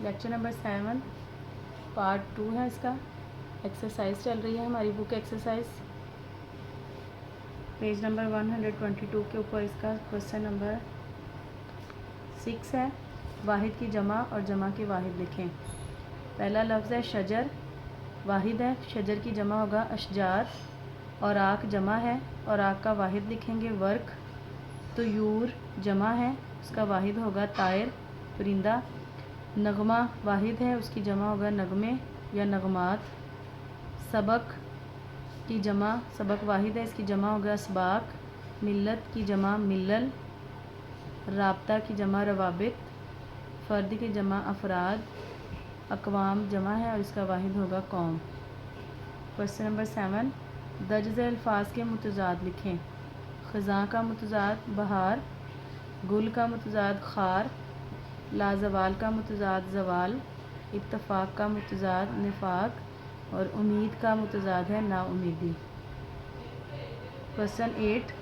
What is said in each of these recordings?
Lecture number 7 part 2 है इसका। Exercise चल रही है हमारी बुक एक्सरसाइज, पेज नंबर 122 के ऊपर इसका क्वेश्चन नंबर 6 है। वाहिद की जमा और जमा के वाहिद लिखें। पहला लफ्ज़ है शजर, वाहिद है। शजर की जमा होगा अशजार, और आक जमा है और आक का वाहिद लिखेंगे वर्क। तुयूर जमा है, उसका वाहिद होगा तायर परिंदा। नगमा वाहिद है, उसकी जमा होगा नगमे या नगमात। सबक की जमा, सबक वाहिद है, इसकी जमा होगा असबाक। मिल्लत की जमा मिल्लल। राब्ता की जमा रवाबित। फ़र्द की जमा अफराद। अकवाम जमा है और इसका वाहिद होगा कौम। क्वेश्चन नंबर 7 दर्ज अल्फाज के मुतज़ाद लिखें। ख़ज़ां का मुतज़ाद बहार, गुल का मुतज़ाद खार, लाजवाल का मुतज़ाद ज़वाल, इत्तफ़ाक़ का मुतज़ाद निफ़ाक़, और उम्मीद का मुतज़ाद है नाउमीदी। क्वेश्चन 8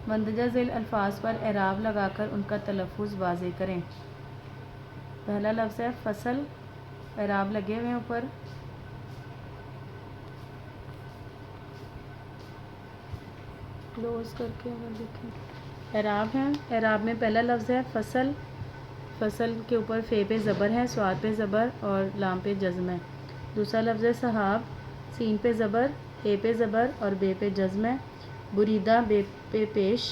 मंदरजा ज़ेल अल्फाज पर एराब लगाकर उनका तलफ़्फ़ुज़ वाज़े करें। पहला लफ्ज़ है फ़सल, एराब लगे हुए हैं ऊपर। क्लोज करके अगर देखें एराब है। एराब में पहला लफ्ज़ है फ़सल, फ़सल के ऊपर फ़े पे ज़बर है, स्वाद पे ज़बर और लाम पे जज़्म है। दूसरा लफ्ज़ है सहाब, सीन पे ज़बर, हे पे ज़बर और बे पे जज़्म है। बुरीदा बे पे पेश,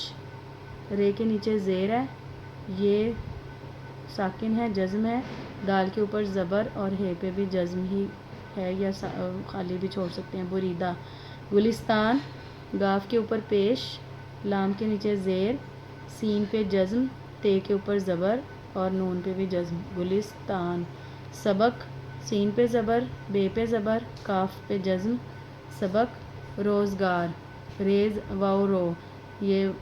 रे के नीचे ज़ेर है, ये साकिन है जज़्म है। दाल के ऊपर ज़बर और हे पे भी जज़्म ही है या खाली भी छोड़ सकते हैं। बुरीदा। गुलिस्तान, गाफ के ऊपर पेश, लाम के नीचे ज़ेर, सीन पे जज़्म, ते के ऊपर ज़बर और नून पे भी जज़्म। गुलिस्तान। सबक, सीन पे ज़बर, बे पे ज़बर, काफ पे जज़्म। सबक। रोज़गार, रेज़ वाओ रो, ये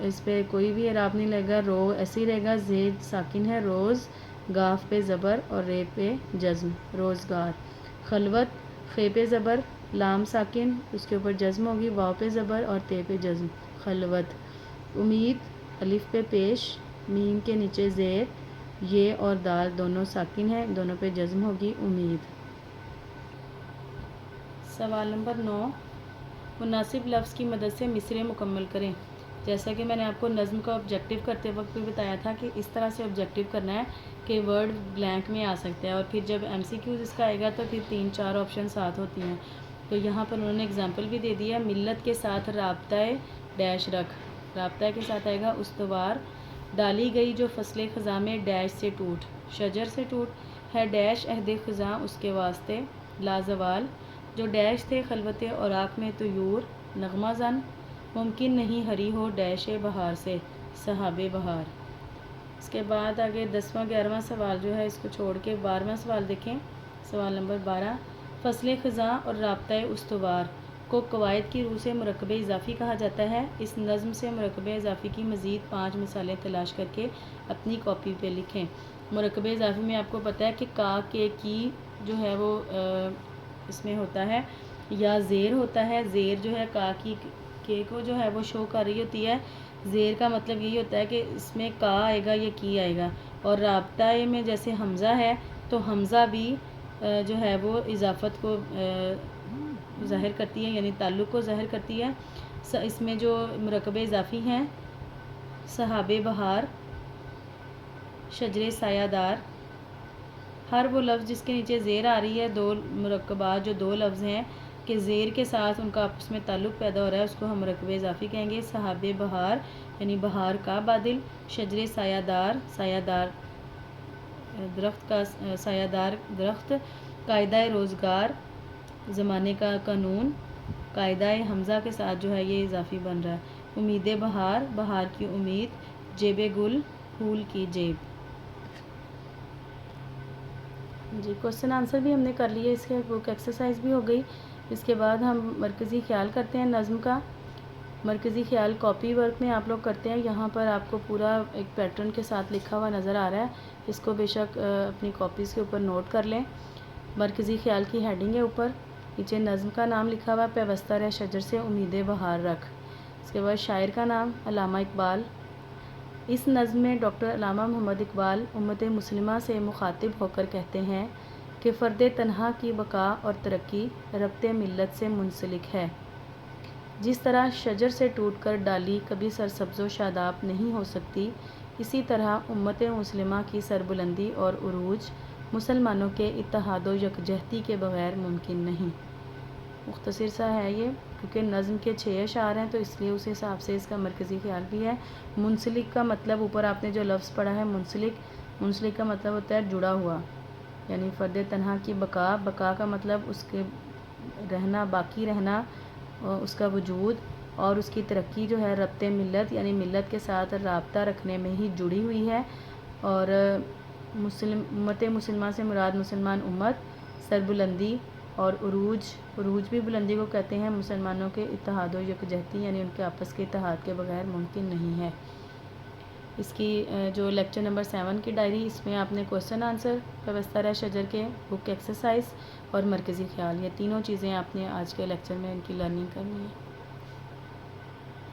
इस पे कोई भी एराब नहीं लगेगा, रो ऐसे ही रहेगा। ज़ेद साकिन है, रोज़, गाफ पे ज़बर और रे पे जज़्म। रोज़गार। खलवत, खे पे ज़बर, लाम साकिन, उसके ऊपर जज़्म होगी, वाव पे ज़बर और ते पे जज़्म। खलवत। उम्मीद, अलिफ पे पेश, मीम के नीचे ज़ेर, ये और दाल दोनों साकिन हैं, दोनों पे जज़्म होगी उम्मीद। सवाल नंबर 9 मुनासिब लफ्ज़ की मदद से मिसरे मुकम्मल करें। जैसा कि मैंने आपको नज़्म का ऑब्जेक्टिव करते वक्त भी बताया था कि इस तरह से ऑब्जेक्टिव करना है कि वर्ड ब्लैंक में आ सकता है, और फिर जब MCQ इसका आएगा तो फिर 3-4 ऑप्शन साथ होती हैं। तो यहाँ पर उन्होंने एग्जांपल भी दे दिया। मिल्लत के साथ राब्ता डैश रख, राब्ता के साथ आएगा उस्तवार। डाली गई जो फसलें ख़ज़ां में डैश से टूट, शजर से टूट है डैश अहद ख़ज़ां उसके वास्ते। लाजवाल, जो डैश थे खलवत और आँख में तुयूर। नगमा ज़न, मुमकिन नहीं हरी हो डैश बहार से, सहाबे बहार। इसके बाद आगे 10वां 11वां सवाल जो है इसको छोड़ के 12वां सवाल देखें। सवाल नंबर 12 फसलें ख़ज़ां और राब्ता उस्तवार को कवायद की रूह से मुरकब इज़ाफ़ी कहा जाता है। इस नज़्म से मुरकब इज़ाफ़ी की मज़ीद 5 मिसालें तलाश करके अपनी कॉपी पे लिखें। मुरकब इज़ाफ़ी में आपको पता है कि का के की जो है वो इसमें होता है या ज़ेर होता है। ज़ेर जो है का की के को जो है वो शो कर रही होती है। ज़ेर का मतलब यही होता है कि इसमें का आएगा या की आएगा। और राब्ता में जैसे हमज़ा है तो हमज़ा भी जो है वो इजाफ़त को ज़ाहिर करती है, यानी ताल्लुक़ को ज़ाहिर करती है। इसमें जो मुरकब इज़ाफ़ी हैं सहाबे बहार, शजरे सायादार। हर वो लफ्ज़ जिसके नीचे ज़ेर आ रही है, दो मुरक्कबात जो दो लफ्ज़ हैं कि ज़ेर के साथ उनका आपस में ताल्लुक़ पैदा हो रहा है, उसको हम मुरक्कब इज़ाफ़ी कहेंगे। सहाबे बहार यानी बहार का बादल। शजरे सायादार, सायादार दरख्त का सायादार दरख्त। कायदा रोज़गार, ज़माने का कानून। कायदा हमज़ा के साथ जो है ये इज़ाफ़ी बन रहा है। उम्मीद बहार, बहार की उम्मीद। जेब गुल, फूल की जेब। जी क्वेश्चन आंसर भी हमने कर लिए, इसके बुक एक्सरसाइज भी हो गई। इसके बाद हम मरकज़ी ख्याल करते हैं नज़्म का। मरकज़ी ख्याल कॉपी वर्क में आप लोग करते हैं। यहाँ पर आपको पूरा एक पैटर्न के साथ लिखा हुआ नज़र आ रहा है, इसको बेशक अपनी कॉपीज़ के ऊपर नोट कर लें। मरकज़ी ख्याल की हेडिंग है ऊपर, नीचे नज़्म का नाम लिखा हुआ पेवस्ता रह शजर से उम्मीद बहार रख। इसके बाद शायर का नाम अल्लामा इकबाल। اس نظم میں ڈاکٹر علامہ محمد اقبال امت مسلمہ سے مخاطب ہو کر کہتے ہیں کہ فرد تنہا کی بقا اور ترقی ربط ملت سے منسلک ہے۔ جس طرح شجر سے ٹوٹ کر ڈالی کبھی سرسبز و شاداب نہیں ہو سکتی، اسی طرح امت مسلمہ کی سربلندی اور عروج مسلمانوں کے اتحاد و یکجہتی کے بغیر ممکن نہیں۔ مختصر سا ہے یہ، کیونکہ نظم کے 6 اشعار ہیں تو اس لیے اس حساب سے اس کا مرکزی خیال بھی ہے۔ منسلک کا مطلب اوپر آپ نے جو لفظ پڑھا ہے منسلک کا مطلب ہوتا ہے جڑا ہوا، یعنی فرد تنہا کی بقا کا مطلب اس کے رہنا، باقی رہنا، اس کا وجود، اور اس کی ترقی جو ہے ربط ملت یعنی ملت کے ساتھ رابطہ رکھنے میں ہی جڑی ہوئی ہے۔ اور امت مسلمہ سے مراد مسلمان امت، سربلندی اور عروج بھی بلندی کو کہتے ہیں، مسلمانوں کے اتحاد و یکجہتی یعنی ان کے آپس کے اتحاد کے بغیر ممکن نہیں ہے۔ اس کی جو لیکچر نمبر 7 کی ڈائری، اس میں آپ نے کوسچن آنسر، پیوستہ شجر کے بک ایکسرسائز اور مرکزی خیال، یہ تینوں چیزیں آپ نے آج کے لیکچر میں ان کی لرننگ کرنی ہے۔